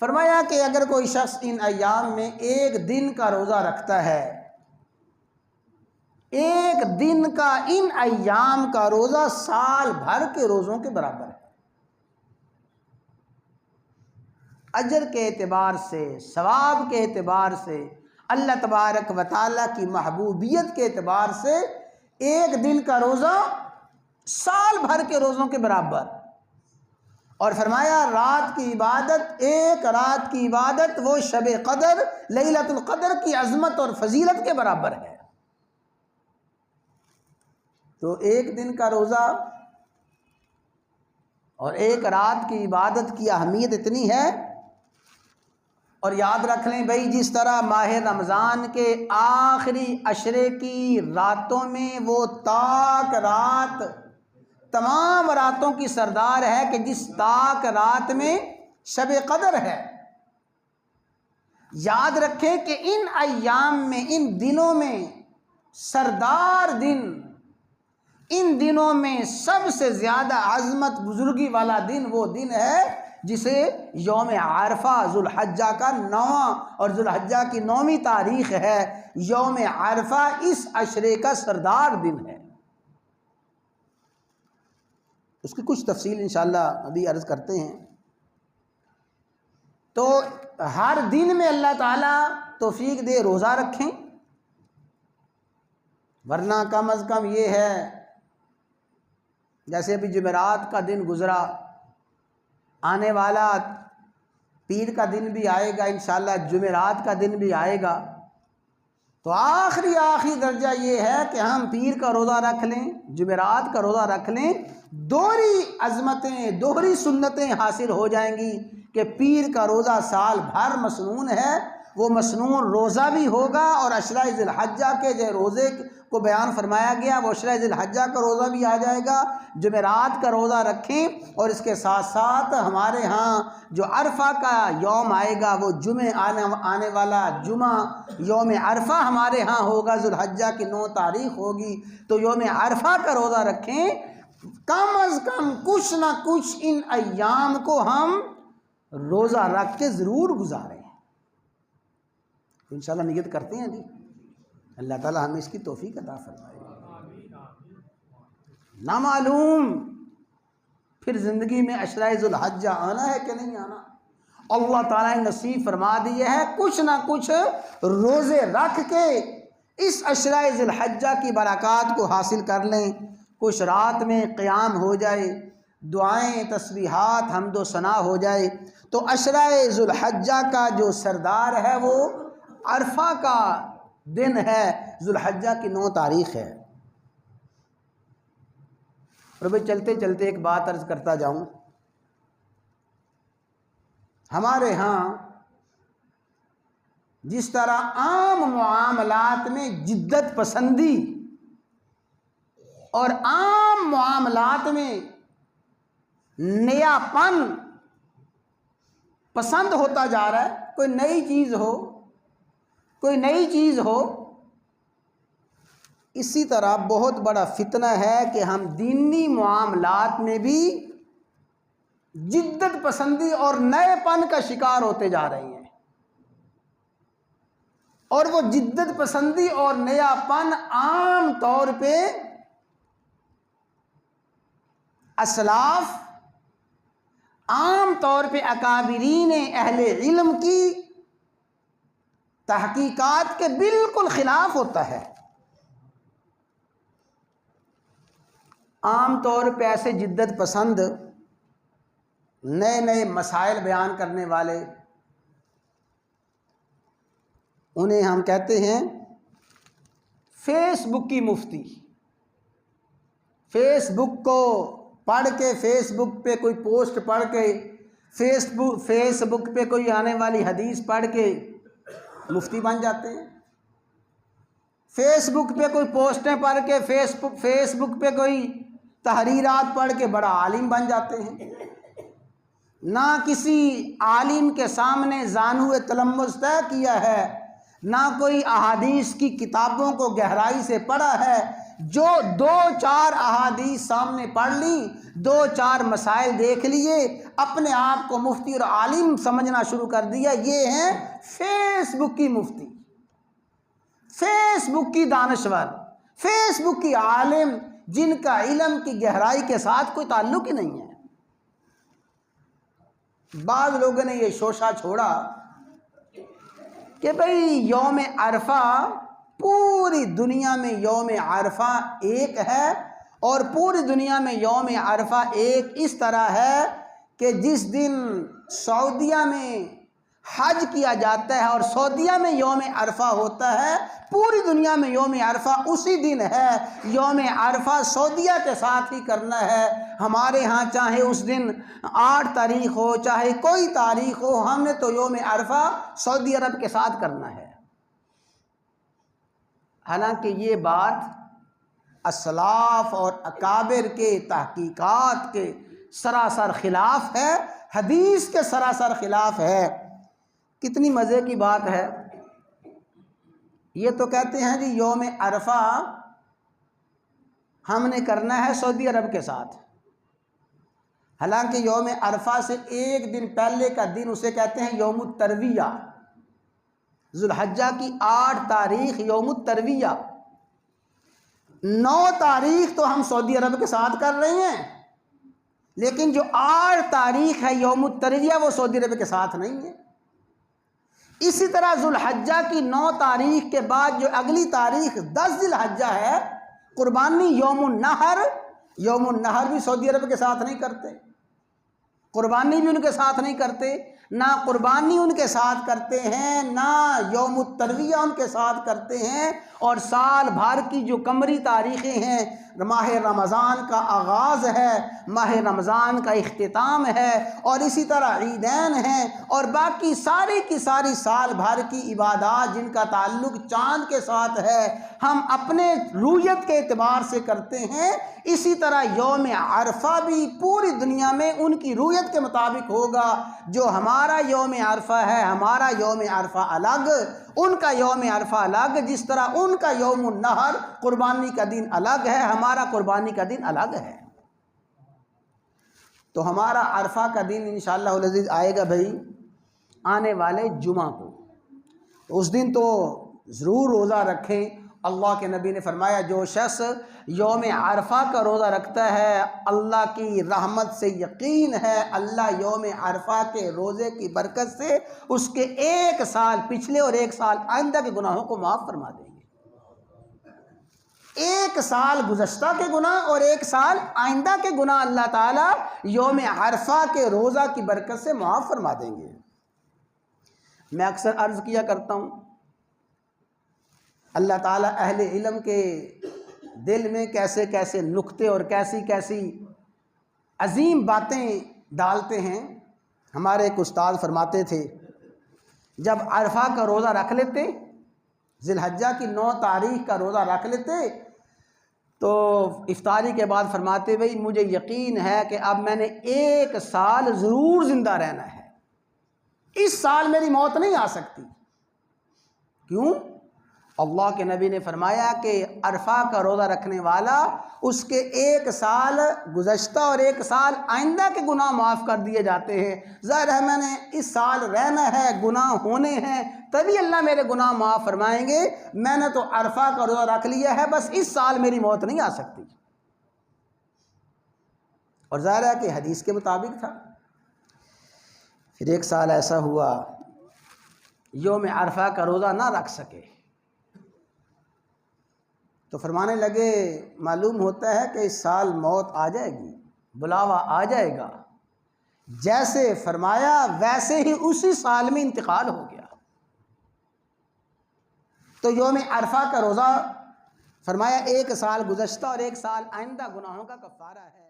فرمایا کہ اگر کوئی شخص ان ایام میں ایک دن کا روزہ رکھتا ہے، ایک دن کا ان ایام کا روزہ سال بھر کے روزوں کے برابر ہے، اجر کے اعتبار سے، ثواب کے اعتبار سے، اللہ تبارک و تعالیٰ کی محبوبیت کے اعتبار سے ایک دن کا روزہ سال بھر کے روزوں کے برابر۔ اور فرمایا رات کی عبادت، ایک رات کی عبادت وہ شب قدر، لیلۃ القدر کی عظمت اور فضیلت کے برابر ہے۔ تو ایک دن کا روزہ اور ایک رات کی عبادت کی اہمیت اتنی ہے۔ اور یاد رکھ لیں بھائی، جس طرح ماہ رمضان کے آخری عشرے کی راتوں میں وہ تاک رات تمام راتوں کی سردار ہے کہ جس تاک رات میں شب قدر ہے، یاد رکھیں کہ ان ایام میں، ان دنوں میں سردار دن، ان دنوں میں سب سے زیادہ عظمت بزرگی والا دن وہ دن ہے جسے یوم عرفہ، ذوالحجہ کا 9واں اور ذوالحجہ کی 9ویں تاریخ ہے، یوم عرفہ اس عشرے کا سردار دن ہے۔ اس کی کچھ تفصیل انشاءاللہ ابھی عرض کرتے ہیں۔ تو ہر دن میں اللہ تعالیٰ توفیق دے روزہ رکھیں، ورنہ کم از کم یہ ہے، جیسے ابھی جمعرات کا دن گزرا، آنے والا پیر کا دن بھی آئے گا انشاءاللہ، جمعرات کا دن بھی آئے گا، تو آخری درجہ یہ ہے کہ ہم پیر کا روزہ رکھ لیں، جمعرات کا روزہ رکھ لیں، دوہری عظمتیں، دوہری سنتیں حاصل ہو جائیں گی کہ پیر کا روزہ سال بھر مسنون ہے، وہ مسنون روزہ بھی ہوگا، اور عشرہ ذی الحجہ کے جو روزے کو بیان فرمایا گیا وہ عشرہ ذی الحجہ کا روزہ بھی آ جائے گا۔ جمعرات کا روزہ رکھیں، اور اس کے ساتھ ساتھ ہمارے ہاں جو عرفہ کا یوم آئے گا، وہ آنے والا جمعہ یوم عرفہ ہمارے ہاں ہوگا، ذوالحجہ کی 9 تاریخ ہوگی، تو یوم عرفہ کا روزہ رکھیں، کم از کم کچھ نہ کچھ ان ایام کو ہم روزہ رکھ کے ضرور گزاریں۔ انشاءاللہ نیت کرتے ہیں جی، اللہ تعالیٰ ہمیں اس کی توفیق عطا فرمائے۔ نہ معلوم پھر زندگی میں عشرہ ذوالحجہ آنا ہے کہ نہیں آنا، اللہ تعالیٰ نے نصیب فرما دیے ہے، کچھ نہ کچھ روزے رکھ کے اس عشرہ ذوالحجہ کی برکات کو حاصل کر لیں، کچھ رات میں قیام ہو جائے، دعائیں، تسبیحات، حمد و ثنا ہو جائے، تو عشرہ ذوالحجہ کا جو سردار ہے وہ عرفہ کا دن ہے، ذوالحجہ کی 9 تاریخ ہے۔ اور بھئی چلتے چلتے ایک بات عرض کرتا جاؤں، ہمارے ہاں جس طرح عام معاملات میں جدت پسندی اور عام معاملات میں نیا پن پسند ہوتا جا رہا ہے، کوئی نئی چیز ہو، کوئی نئی چیز ہو، اسی طرح بہت بڑا فتنہ ہے کہ ہم دینی معاملات میں بھی جدت پسندی اور نئے پن کا شکار ہوتے جا رہے ہیں، اور وہ جدت پسندی اور نیا پن عام طور پہ اسلاف، عام طور پہ اکابرین اہل علم کی تحقیقات کے بالکل خلاف ہوتا ہے۔ عام طور پہ ایسے جدت پسند نئے نئے مسائل بیان کرنے والے، انہیں ہم کہتے ہیں فیس بک کی مفتی۔ فیس بک کو پڑھ کے، فیس بک پہ کوئی پوسٹ پڑھ کے، فیس بک پہ کوئی آنے والی حدیث پڑھ کے مفتی بن جاتے ہیں، فیس بک پہ کوئی پوسٹیں پڑھ کے، فیس بک پہ کوئی تحریرات پڑھ کے بڑا عالم بن جاتے ہیں۔ نہ کسی عالم کے سامنے زانو تلمذ طے کیا ہے، نہ کوئی احادیث کی کتابوں کو گہرائی سے پڑھا ہے، جو 2-4 احادیث سامنے پڑھ لی، 2-4 مسائل دیکھ لیے، اپنے آپ کو مفتی اور عالم سمجھنا شروع کر دیا، یہ ہیں فیس بک کی مفتی، فیس بک کی دانشور، فیس بک کی عالم، جن کا علم کی گہرائی کے ساتھ کوئی تعلق ہی نہیں ہے۔ بعض لوگوں نے یہ شوشہ چھوڑا کہ بھئی یوم عرفہ، پوری دنیا میں یوم عرفہ ایک ہے، اور پوری دنیا میں یوم عرفہ ایک اس طرح ہے کہ جس دن سعودیہ میں حج کیا جاتا ہے اور سعودیہ میں یوم عرفہ ہوتا ہے، پوری دنیا میں یوم عرفہ اسی دن ہے۔ یوم عرفہ سعودیہ کے ساتھ ہی کرنا ہے۔ ہمارے ہاں چاہے اس دن 8 تاریخ ہو، چاہے کوئی تاریخ ہو، ہم نے تو یوم عرفہ سعودی عرب کے ساتھ کرنا ہے۔ حالانکہ یہ بات اسلاف اور اکابر کے تحقیقات کے سراسر خلاف ہے، حدیث کے سراسر خلاف ہے۔ کتنی مزے کی بات ہے، یہ تو کہتے ہیں جی یوم عرفہ ہم نے کرنا ہے سعودی عرب کے ساتھ، حالانکہ یوم عرفہ سے ایک دن پہلے کا دن اسے کہتے ہیں یوم الترویہ۔ ذو الحجہ کی 8 تاریخ یوم الترویہ، 9 تاریخ تو ہم سعودی عرب کے ساتھ کر رہے ہیں، لیکن جو 8 تاریخ ہے یوم الترویہ وہ سعودی عرب کے ساتھ نہیں ہے۔ اسی طرح ذو الحجہ کی 9 تاریخ کے بعد جو اگلی تاریخ 10 ذی الحجہ ہے، قربانی یوم النحر، یوم النحر بھی سعودی عرب کے ساتھ نہیں کرتے، قربانی بھی ان کے ساتھ نہیں کرتے، نہ قربانی ان کے ساتھ کرتے ہیں، نہ یوم الترویہ ان کے ساتھ کرتے ہیں۔ اور سال بھر کی جو قمری تاریخیں ہیں، ماہ رمضان کا آغاز ہے، ماہ رمضان کا اختتام ہے، اور اسی طرح عیدین ہیں، اور باقی ساری کی ساری سال بھر کی عبادات جن کا تعلق چاند کے ساتھ ہے، ہم اپنے رویت کے اعتبار سے کرتے ہیں۔ اسی طرح یوم عرفہ بھی پوری دنیا میں ان کی رویت کے مطابق ہوگا۔ جو ہمارا یوم عرفہ ہے، ہمارا یوم عرفہ الگ، ان کا یوم عرفہ الگ، جس طرح ان کا یوم النحر قربانی کا دن الگ ہے، ہمارا قربانی کا دن الگ ہے۔ تو ہمارا عرفہ کا دن انشاءاللہ العزیز آئے گا بھائی آنے والے جمعہ کو، تو اس دن تو ضرور روزہ رکھیں۔ اللہ کے نبی نے فرمایا جو شخص یوم عرفہ کا روزہ رکھتا ہے، اللہ کی رحمت سے یقین ہے اللہ یوم عرفہ کے روزے کی برکت سے اس کے 1 سال پچھلے اور 1 سال آئندہ کے گناہوں کو معاف فرما دیں گے۔ 1 سال گزشتہ کے گناہ اور 1 سال آئندہ کے گناہ اللہ تعالیٰ یوم عرفہ کے روزہ کی برکت سے معاف فرما دیں گے۔ میں اکثر عرض کیا کرتا ہوں، اللہ تعالیٰ اہل علم کے دل میں کیسے کیسے نکتے اور کیسی کیسی عظیم باتیں ڈالتے ہیں۔ ہمارے ایک استاد فرماتے تھے جب عرفہ کا روزہ رکھ لیتے، ذی الحجہ کی 9 تاریخ کا روزہ رکھ لیتے، تو افطاری کے بعد فرماتے بھئی مجھے یقین ہے کہ اب میں نے 1 سال ضرور زندہ رہنا ہے، اس سال میری موت نہیں آ سکتی۔ کیوں؟ اللہ کے نبی نے فرمایا کہ عرفہ کا روزہ رکھنے والا اس کے 1 سال گزشتہ اور 1 سال آئندہ کے گناہ معاف کر دیے جاتے ہیں۔ ظاہر ہے میں نے اس سال رہنا ہے، گناہ ہونے ہیں، تبھی اللہ میرے گناہ معاف فرمائیں گے۔ میں نے تو عرفہ کا روزہ رکھ لیا ہے، بس اس سال میری موت نہیں آ سکتی۔ اور ظاہر ہے کہ حدیث کے مطابق تھا۔ پھر 1 سال ایسا ہوا یوم عرفہ کا روزہ نہ رکھ سکے، تو فرمانے لگے معلوم ہوتا ہے کہ اس سال موت آ جائے گی، بلاوا آ جائے گا۔ جیسے فرمایا ویسے ہی اسی سال میں انتقال ہو گیا۔ تو یوم عرفہ کا روزہ فرمایا 1 سال گزشتہ اور 1 سال آئندہ گناہوں کا کفارہ ہے۔